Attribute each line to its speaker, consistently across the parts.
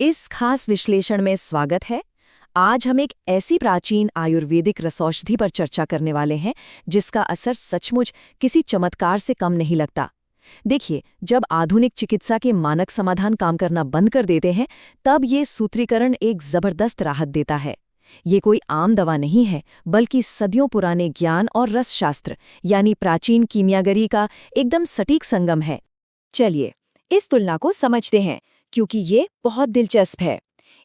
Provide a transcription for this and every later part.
Speaker 1: इस खास विश्लेषण में स्वागत है। आज हम एक ऐसी प्राचीन आयुर्वेदिक रसौषधि पर चर्चा करने वाले हैं जिसका असर सचमुच किसी चमत्कार से कम नहीं लगता। देखिए, जब आधुनिक चिकित्सा के मानक समाधान काम करना बंद कर देते हैं, तब ये सूत्रीकरण एक जबरदस्त राहत देता है। ये कोई आम दवा नहीं है, बल्कि सदियों पुराने ज्ञान और रसशास्त्र यानी प्राचीन कीमियागरी का एकदम सटीक संगम है। चलिए, इस तुलना को समझते हैं, क्योंकि ये बहुत दिलचस्प है।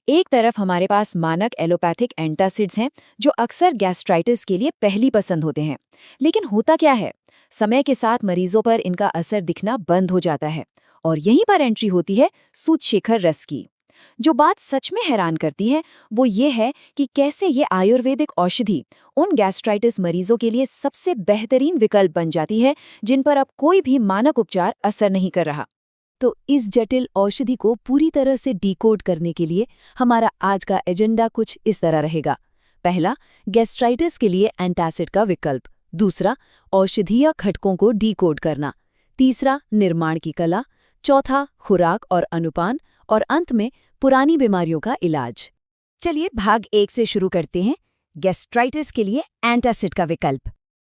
Speaker 1: एक तरफ हमारे पास मानक एलोपैथिक एंटासिड्स हैं, जो अक्सर गैस्ट्राइटिस के लिए पहली पसंद होते हैं। लेकिन होता क्या है, समय के साथ मरीजों पर इनका असर दिखना बंद हो जाता है, और यहीं पर एंट्री होती है सूतशेखर रस की। जो बात सच में हैरान करती है, वो ये है कि कैसे ये आयुर्वेदिक औषधि उन गैस्ट्राइटिस मरीजों के लिए सबसे बेहतरीन विकल्प बन जाती है, जिन पर अब कोई भी मानक उपचार असर नहीं कर रहा। तो इस जटिल औषधि को पूरी तरह से डिकोड करने के लिए हमारा आज का एजेंडा कुछ इस तरह रहेगा। पहला, गैस्ट्राइटिस के लिए एंटासिड का विकल्प। दूसरा, औषधीय घटकों को डिकोड करना। तीसरा, निर्माण की कला। चौथा, खुराक और अनुपान। और अंत में पुरानी बीमारियों का इलाज। चलिए भाग 1 से शुरू करते हैं, गैस्ट्राइटिस के लिए एंटासिड का विकल्प।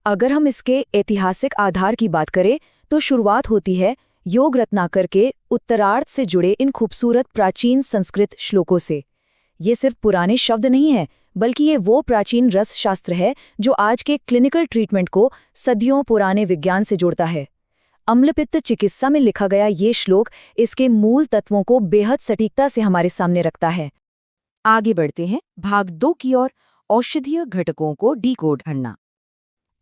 Speaker 1: अगर हम इसके ऐतिहासिक आधार की बात करें तो शुरुआत होती है योग रत्नाकर के उत्तरार्ध से जुड़े इन खूबसूरत प्राचीन संस्कृत श्लोकों से। ये सिर्फ पुराने शब्द नहीं है, बल्कि ये वो प्राचीन रस शास्त्र है जो आज के क्लिनिकल ट्रीटमेंट को सदियों पुराने विज्ञान से जोड़ता है। अम्लपित्त चिकित्सा में लिखा गया ये श्लोक इसके मूल तत्वों को बेहद सटीकता से हमारे सामने रखता है। आगे बढ़ते हैं भाग 2 की ओर, औषधीय घटकों को डिकोड करना।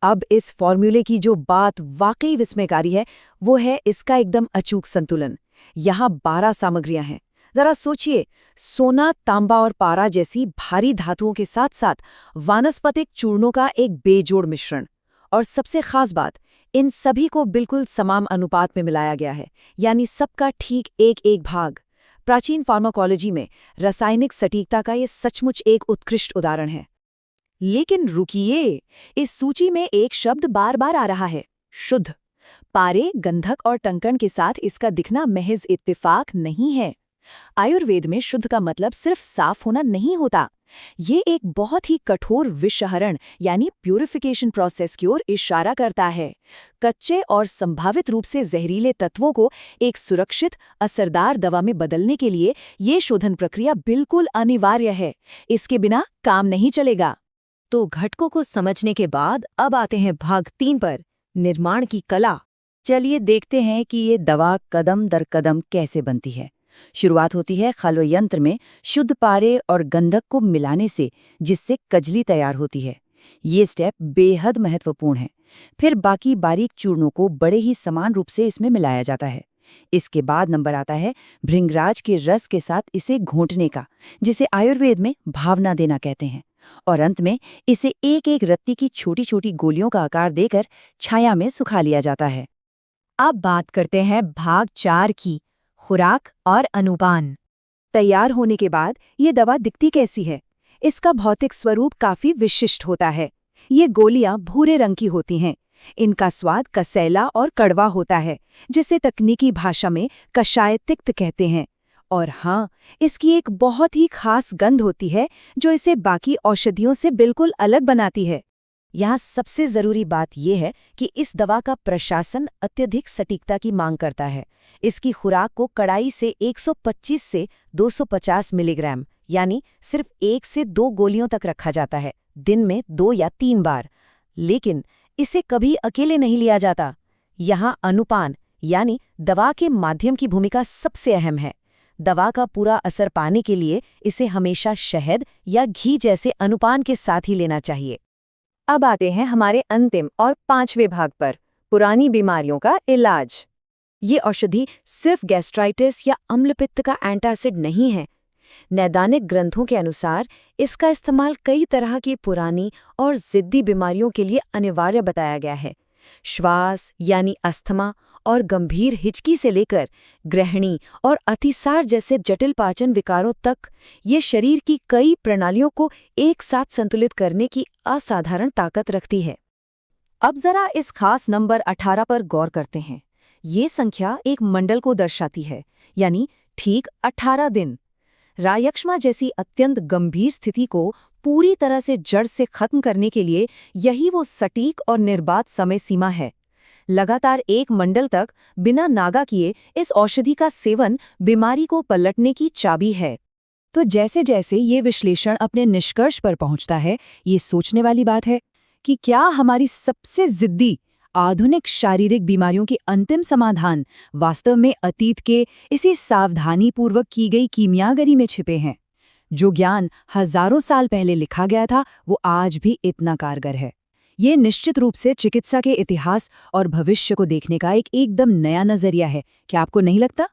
Speaker 1: अब इस फॉर्मूले की जो बात वाकई विस्मयकारी है, वो है इसका एकदम अचूक संतुलन। यहाँ 12 सामग्रियां हैं। जरा सोचिए, सोना, तांबा और पारा जैसी भारी धातुओं के साथ साथ वानस्पतिक चूर्णों का एक बेजोड़ मिश्रण। और सबसे खास बात, इन सभी को बिल्कुल समान अनुपात में मिलाया गया है, यानी सबका ठीक एक भाग। प्राचीन फार्माकोलॉजी में रासायनिक सटीकता का ये सचमुच एक उत्कृष्ट उदाहरण है। लेकिन रुकिए, इस सूची में एक शब्द बार बार आ रहा है, शुद्ध। पारे, गंधक और टंकण के साथ इसका दिखना महज इत्तेफाक नहीं है। आयुर्वेद में शुद्ध का मतलब सिर्फ साफ होना नहीं होता। ये एक बहुत ही कठोर विषहरण यानी प्यूरिफिकेशन प्रोसेस की ओर इशारा करता है। कच्चे और संभावित रूप से जहरीले तत्वों को एक सुरक्षित, असरदार दवा में बदलने के लिए ये शोधन प्रक्रिया बिल्कुल अनिवार्य है। इसके बिना काम नहीं चलेगा। तो घटकों को समझने के बाद अब आते हैं भाग 3 पर, निर्माण की कला। चलिए देखते हैं कि ये दवा कदम दर कदम कैसे बनती है। शुरुआत होती है खल्व यंत्र में शुद्ध पारे और गंधक को मिलाने से, जिससे कजली तैयार होती है। ये स्टेप बेहद महत्वपूर्ण है। फिर बाकी बारीक चूर्णों को बड़े ही समान रूप से इसमें मिलाया जाता है। इसके बाद नंबर आता है भृंगराज के रस के साथ इसे घोंटने का, जिसे आयुर्वेद में भावना देना कहते हैं। और अंत में इसे एक एक रत्ती की छोटी छोटी गोलियों का आकार देकर छाया में सुखा लिया जाता है। अब बात करते हैं भाग 4 की, खुराक और अनुपान। तैयार होने के बाद ये दवा दिखती कैसी है? इसका भौतिक स्वरूप काफी विशिष्ट होता है। ये गोलियां भूरे रंग की होती हैं। इनका स्वाद कसैला और कड़वा होता है, जिसे तकनीकी भाषा में कषाय तिक्त कहते हैं। और हाँ, इसकी एक बहुत ही खास गंध होती है जो इसे बाकी औषधियों से बिल्कुल अलग बनाती है। यहाँ सबसे जरूरी बात यह है कि इस दवा का प्रशासन अत्यधिक सटीकता की मांग करता है। इसकी खुराक को कड़ाई से 125 से 250 मिलीग्राम यानी सिर्फ 1 से 2 गोलियों तक रखा जाता है, दिन में 2 या 3 बार। लेकिन इसे कभी अकेले नहीं लिया जाता। यहाँ अनुपान यानी दवा के माध्यम की भूमिका सबसे अहम है। दवा का पूरा असर पाने के लिए इसे हमेशा शहद या घी जैसे अनुपान के साथ ही लेना चाहिए। अब आते हैं हमारे अंतिम और 5वें भाग पर, पुरानी बीमारियों का इलाज। ये औषधि सिर्फ गैस्ट्राइटिस या अम्लपित्त का एंटासिड नहीं है। नैदानिक ग्रंथों के अनुसार इसका इस्तेमाल कई तरह की पुरानी और जिद्दी बीमारियों के लिए अनिवार्य बताया गया है। श्वास यानी अस्थमा और गंभीर हिचकी से लेकर गृहिणी और अतिसार जैसे जटिल पाचन विकारों तक, ये शरीर की कई प्रणालियों को एक साथ संतुलित करने की असाधारण ताकत रखती है। अब जरा इस खास नंबर 18 पर गौर करते हैं। ये संख्या एक मंडल को दर्शाती है, यानी ठीक 18 दिन। रायक्षमा जैसी अत्यंत गंभीर स्थिति को पूरी तरह से जड़ से खत्म करने के लिए यही वो सटीक और निर्बाध समय सीमा है। लगातार 1 मंडल तक बिना नागा किए इस औषधि का सेवन बीमारी को पलटने की चाबी है।
Speaker 2: तो जैसे जैसे ये विश्लेषण अपने निष्कर्ष पर पहुंचता है, ये सोचने वाली बात है कि क्या हमारी सबसे जिद्दी आधुनिक शारीरिक बीमारियों के अंतिम समाधान वास्तव में अतीत के इसी सावधानीपूर्वक की गई कीमियागरी में छिपे हैं। जो ज्ञान हजारों साल पहले लिखा गया था, वो आज भी इतना कारगर है। ये निश्चित रूप से चिकित्सा के इतिहास और भविष्य को देखने का एक एकदम नया नजरिया है। क्या आपको नहीं लगता?